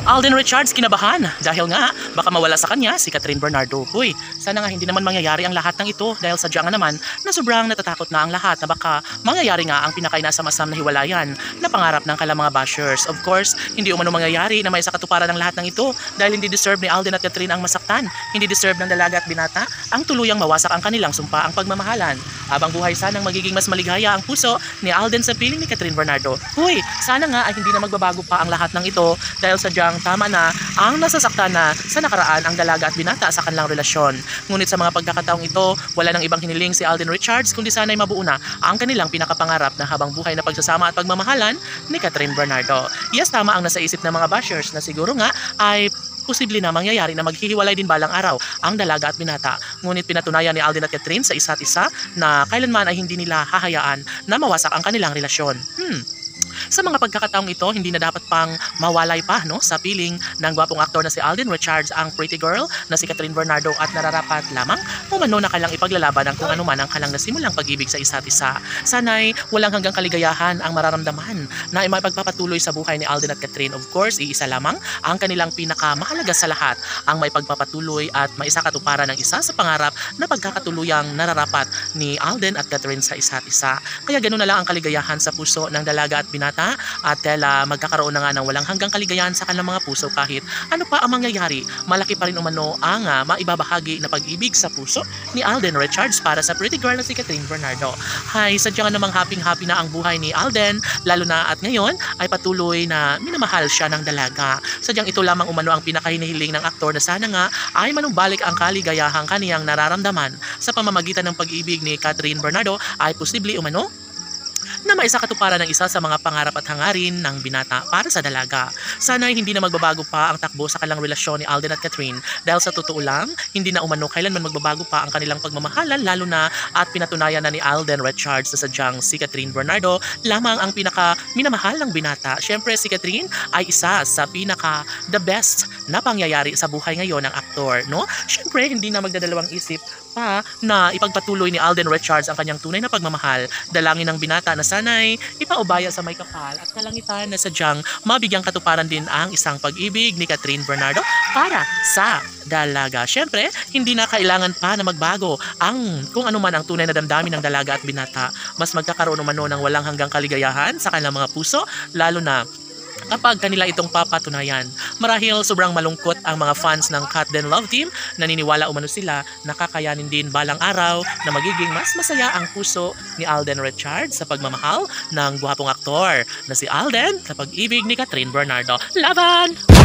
Alden Richards kinabahan dahil nga baka mawala sa kanya si Catherine Bernardo. Uy, sana nga hindi naman mangyayari ang lahat ng ito dahil sadya nga naman na sobrang natatakot na ang lahat na baka mangyayari nga ang pinakainasam-asam na hiwalayan na pangarap ng kailang mga bashers. Of course, hindi umano mangyayari na may sa katuparan ng lahat ng ito dahil hindi deserve ni Alden at Catherine ang masaktan. Hindi deserve ng dalaga at binata ang tuluyang mawasak ang kanilang sumpa ang pagmamahalan. Habang buhay sanang magiging mas maligaya ang puso ni Alden sa piling ni Catherine Bernardo. Uy, sana nga ay hindi na magbabago pa ang lahat ng ito dahil sadyang tama na ang nasasaktan na sa nakaraan ang dalaga at binata sa kanilang relasyon. Ngunit sa mga pagkakataong ito, wala nang ibang hiniling si Alden Richards kundi sana'y mabuo na ang kanilang pinakapangarap na habang buhay na pagsasama at pagmamahalan ni Catherine Bernardo. Yes, tama ang nasa isip ng mga bashers na siguro nga ay posible na mangyayari na maghihiwalay din balang araw ang dalaga at binata. Ngunit pinatunayan ni Alden at Catherine sa isa't isa na kailanman ay hindi nila hahayaan na mawasak ang kanilang relasyon. Sa mga pagkakataong ito, hindi na dapat pang mawalay pa sa piling ng gwapong aktor na si Alden Richards ang pretty girl na si Catherine Bernardo at nararapat lamang umano na kailang ipaglalaban ang kung anuman ang kalang nasimulang pag-ibig sa isa't isa. Sana'y walang hanggang kaligayahan ang mararamdaman na maipagpapatuloy sa buhay ni Alden at Catherine. Of course, iisa lamang ang kanilang pinakamahalaga sa lahat ang maipagpapatuloy at maisakatuparan ng isa sa pangarap na pagkakatuluyang nararapat ni Alden at Catherine sa isa't isa. Kaya ganoon na lang ang kaligayahan sa puso ng dalaga at binata at magkakaroon na nga ng walang hanggang kaligayahan sa kanilang mga puso kahit ano pa ang mangyayari. Malaki pa rin umano ang maibabahagi na pag-ibig sa puso ni Alden Richards para sa pretty girl na si Catherine Bernardo. Hay, sadya nga namang happy na ang buhay ni Alden lalo na at ngayon ay patuloy na minamahal siya ng dalaga. Sadyang ito lamang umano ang pinakahinihiling ng aktor na sana nga ay manumbalik ang kaligayahang kaniyang nararamdaman sa pamamagitan ng pag-ibig ni Catherine Bernardo ay posible umano na maisakatuparan ng isa sa mga pangarap at hangarin ng binata para sa dalaga. Sana'y hindi na magbabago pa ang takbo sa kanilang relasyon ni Alden at Catherine dahil sa totoo lang, hindi na umano kailanman magbabago pa ang kanilang pagmamahalan lalo na at pinatunayan na ni Alden Richards na sadyang si Catherine Bernardo lamang ang pinaka minamahal ng binata. Siyempre si Catherine ay isa sa pinaka the best na pangyayari sa buhay ngayon ng aktor, no? Siyempre hindi na magdadalawang isip pa na ipagpatuloy ni Alden Richards ang kanyang tunay na pagmamahal. Dalangin ng binata na sana'y ipaubaya sa may kapal at kalangitan na sadyang mabigyang katuparan din ang isang pag-ibig ni Catherine Bernardo para sa dalaga. Siyempre, hindi na kailangan pa na magbago ang kung ano man ang tunay na damdamin ng dalaga at binata. Mas magkakaroon umano ng walang hanggang kaligayahan sa kanilang mga puso, lalo na kapag kanila itong papatunayan. Marahil sobrang malungkot ang mga fans ng Cat Den Love Team. Naniniwala umano sila na kakayanin din balang araw na magiging mas masaya ang puso ni Alden Richards sa pagmamahal ng gwapong aktor na si Alden sa pag-ibig ni Catherine Bernardo. Laban!